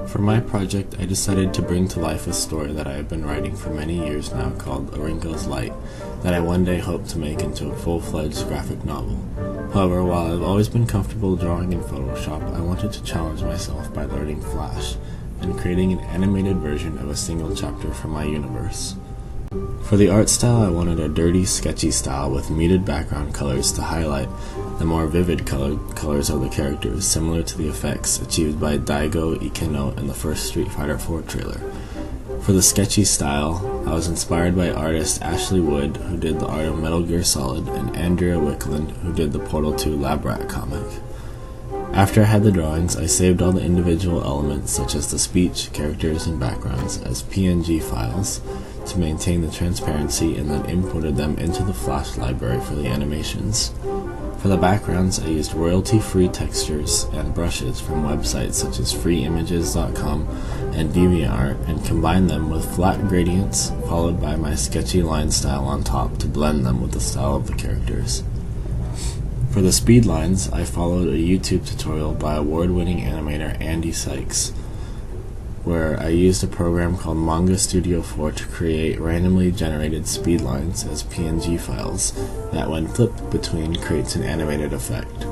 For my project, I decided to bring to life a story that I have been writing for many years now called Aurinko's Light, that I one day hope to make into a full-fledged graphic novel. However, while I've always been comfortable drawing in Photoshop, I wanted to challenge myself by learning Flash and creating an animated version of a single chapter from my universe. For the art style, I wanted a dirty, sketchy style with muted background colors to highlight the more vivid colors of the characters, similar to the effects achieved by Daigo Ikeno in the first Street Fighter IV trailer. For the sketchy style, I was inspired by artist Ashley Wood, who did the art of Metal Gear Solid, and Andrea Wickland, who did the Portal 2 Lab Rat comic. After I had the drawings, I saved all the individual elements, such as the speech, characters, and backgrounds, as PNG files to maintain the transparency, and then imported them into the Flash library for the animations. For the backgrounds, I used royalty-free textures and brushes from websites such as freeimages.com and DeviantArt, and combined them with flat gradients, followed by my sketchy line style on top to blend them with the style of the characters. For the speed lines, I followed a YouTube tutorial by award-winning animator Andy Sykes, where I used a program called Manga Studio 4 to create randomly generated speed lines as PNG files that, when flipped between, creates an animated effect.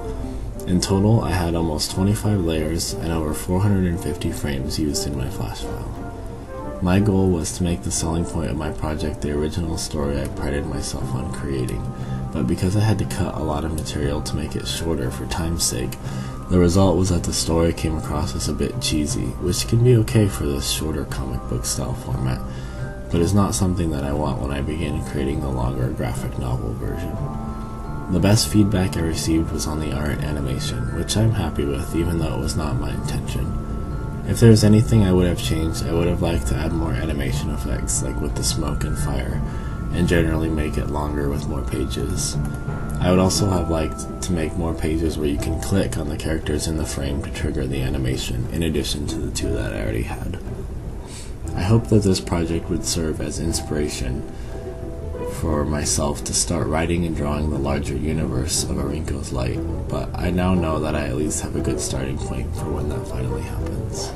In total, I had almost 25 layers and over 450 frames used in my Flash file. My goal was to make the selling point of my project the original story I prided myself on creating, but because I had to cut a lot of material to make it shorter for time's sake, the result was that the story came across as a bit cheesy, which can be okay for this shorter comic book style format, but is not something that I want when I begin creating the longer graphic novel version. The best feedback I received was on the art and animation, which I'm happy with even though it was not my intention. If there's anything I would have changed, I would have liked to add more animation effects, like with the smoke and fire, and generally make it longer with more pages. I would also have liked to make more pages where you can click on the characters in the frame to trigger the animation, in addition to the two that I already had. I hope that this project would serve as inspiration for myself to start writing and drawing the larger universe of Aurinko's Light, but I now know that I at least have a good starting point for when that finally happens.